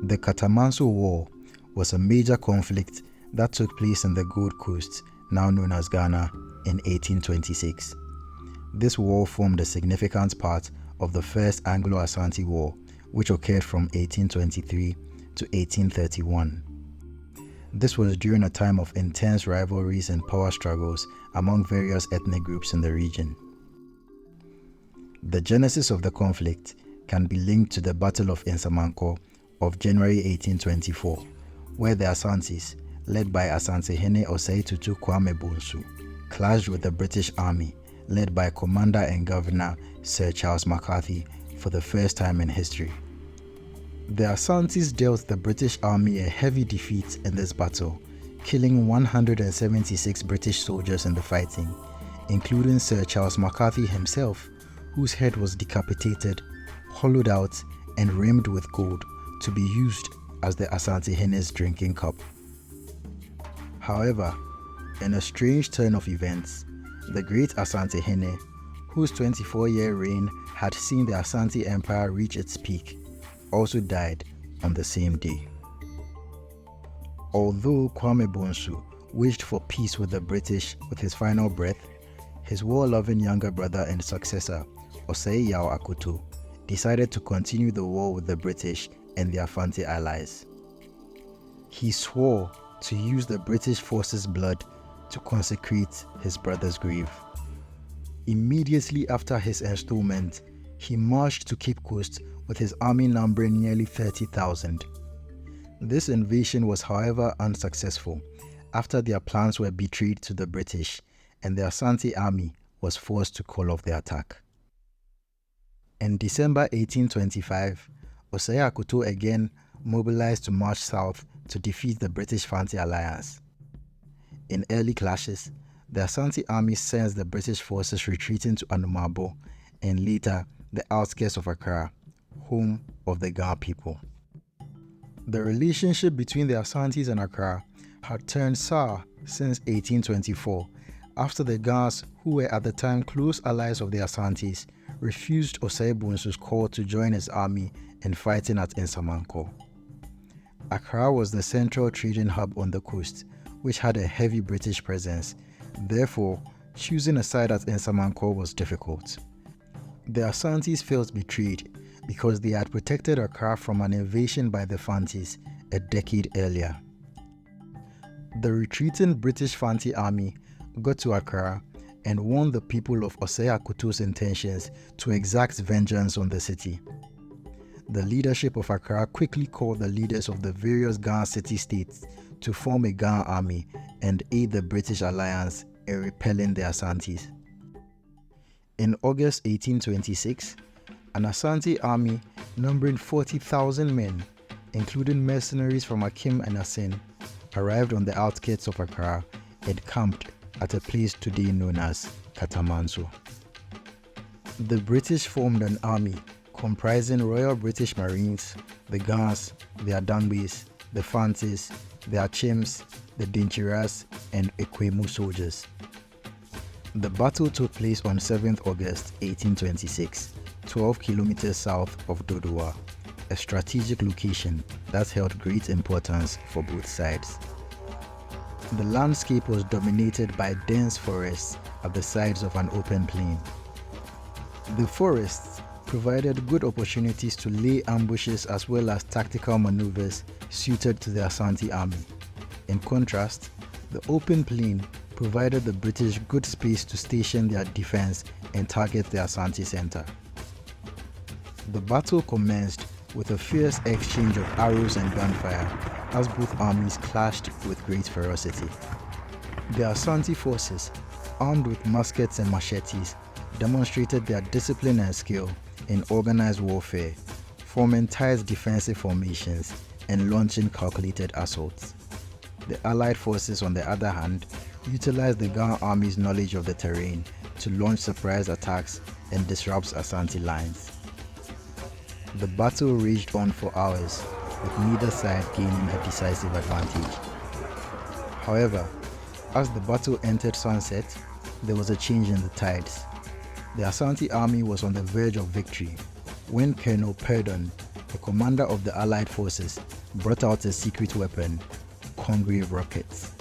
The Katamanso War was a major conflict that took place in the Gold Coast, now known as Ghana, in 1826. This war formed a significant part of the First Anglo-Asante War, which occurred from 1823 to 1831. This was during a time of intense rivalries and power struggles among various ethnic groups in the region. The genesis of the conflict can be linked to the Battle of Nsamanko of January 1824, where the Asantes, led by Asante Osei Tutu Kwame Bonsu, clashed with the British Army, led by Commander and Governor Sir Charles McCarthy for the first time in history. The Asantes dealt the British Army a heavy defeat in this battle, killing 176 British soldiers in the fighting, including Sir Charles McCarthy himself, whose head was decapitated, hollowed out, and rimmed with gold to be used as the Asante Hene's drinking cup. However, in a strange turn of events, the great Asante Hene, whose 24-year reign had seen the Asante Empire reach its peak, also died on the same day. Although Kwame Bonsu wished for peace with the British with his final breath, his war-loving younger brother and successor, Osei Yao Akoto, decided to continue the war with the British and their Asante allies. He swore to use the British forces' blood to consecrate his brother's grave. Immediately after his installment, he marched to Cape Coast with his army numbering nearly 30,000. This invasion was, however, unsuccessful after their plans were betrayed to the British and the Asante army was forced to call off the attack. In December 1825, Osei Akoto again mobilized to march south to defeat the British Fanti alliance. In early clashes, the Asante army sensed the British forces retreating to Anumabo and later the outskirts of Accra, home of the Ga people. The relationship between the Asantes and Accra had turned sour since 1824 after the Gas, who were at the time close allies of the Asantes, refused Osei Bonsu's call to join his army in fighting at Nsamanko. Accra was the central trading hub on the coast, which had a heavy British presence. Therefore, choosing a side at Nsamanko was difficult. The Asantes felt betrayed because they had protected Accra from an invasion by the Fantis a decade earlier. The retreating British Fanti army got to Accra and warned the people of Osei Akoto's intentions to exact vengeance on the city. The leadership of Accra quickly called the leaders of the various Ghana city-states to form a Ghana army and aid the British alliance in repelling the Asantes. In August 1826, an Asante army numbering 40,000 men, including mercenaries from Akim and Asin, arrived on the outskirts of Accra and camped at a place today known as Katamanso. The British formed an army comprising Royal British Marines, the Gans, the Adambes, the Fantis, the Achims, the Dinchiras, and Ekwemu soldiers. The battle took place on 7th August 1826, 12 kilometers south of Dodowa, a strategic location that held great importance for both sides. The landscape was dominated by dense forests at the sides of an open plain. The forests provided good opportunities to lay ambushes as well as tactical maneuvers suited to the Asante army. In contrast, the open plain provided the British good space to station their defense and target the Asante center. The battle commenced with a fierce exchange of arrows and gunfire as both armies clashed with great ferocity. The Asante forces, armed with muskets and machetes, demonstrated their discipline and skill in organized warfare, forming tight defensive formations and launching calculated assaults. The Allied forces, on the other hand, utilized the Ghana army's knowledge of the terrain to launch surprise attacks and disrupt Asante lines. The battle raged on for hours, with neither side gaining a decisive advantage. However, as the battle entered sunset, there was a change in the tides. The Asante army was on the verge of victory when Colonel Purdon, the commander of the Allied forces, brought out a secret weapon, Congreve rockets.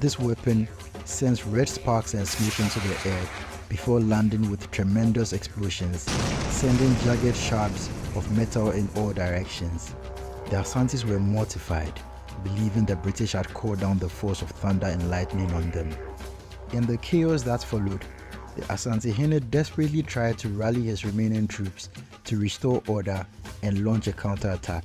This weapon sends red sparks and smoke into the air before landing with tremendous explosions, sending jagged shards of metal in all directions. The Asantes were mortified, believing the British had called down the force of thunder and lightning on them. In the chaos that followed, the Asante desperately tried to rally his remaining troops to restore order and launch a counterattack.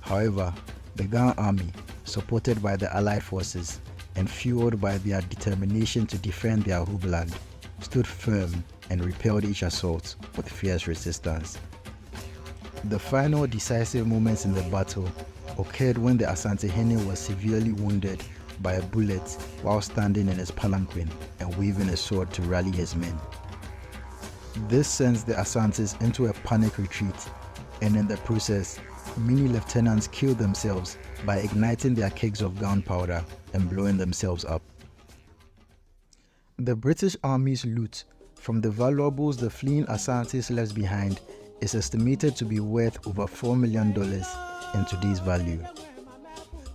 However, the Ghana army, supported by the Allied forces and fueled by their determination to defend their homeland, stood firm and repelled each assault with fierce resistance. The final decisive moments in the battle occurred when the Asante was severely wounded by a bullet while standing in his palanquin and waving a sword to rally his men. This sends the Asantes into a panic retreat, and in the process, many lieutenants killed themselves by igniting their kegs of gunpowder and blowing themselves up. The British Army's loot from the valuables the fleeing Asantes left behind is estimated to be worth over $4 million in today's value.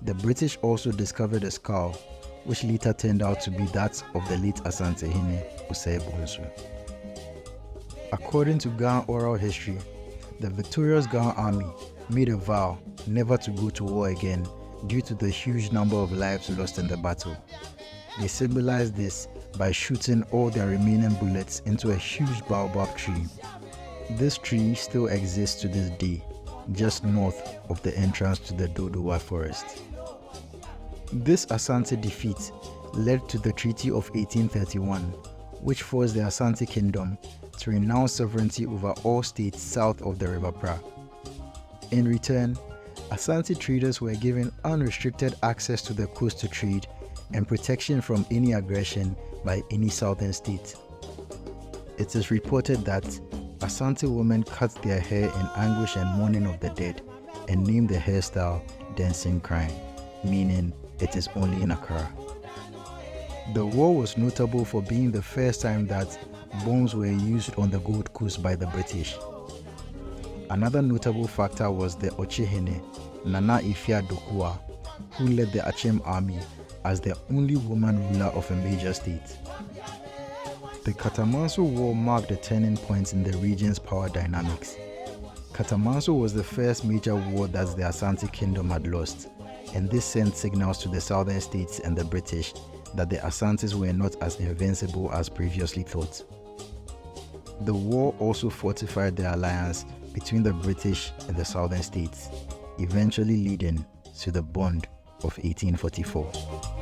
The British also discovered a skull, which later turned out to be that of the late Asante Osei Bonsu. According to Ghana oral history, the victorious Ghana army made a vow never to go to war again due to the huge number of lives lost in the battle. They symbolized this by shooting all their remaining bullets into a huge baobab tree. This tree still exists to this day, just north of the entrance to the Dodowa forest. This Asante defeat led to the Treaty of 1831, which forced the Asante Kingdom to renounce sovereignty over all states south of the River Pra. In return, Asante traders were given unrestricted access to the coast to trade and protection from any aggression by any southern state. It is reported that Asante women cut their hair in anguish and mourning of the dead and named the hairstyle Dancing Crime, meaning it is only in Accra. The war was notable for being the first time that bombs were used on the Gold Coast by the British. Another notable factor was the Ochehene, Nana Ifya Dokua, who led the Achem army as the only woman ruler of a major state. The Katamanso War marked a turning point in the region's power dynamics. Katamanso was the first major war that the Asante Kingdom had lost, and this sent signals to the southern states and the British that the Asantes were not as invincible as previously thought. The war also fortified the alliance between the British and the southern states, eventually leading to the Bond of 1844.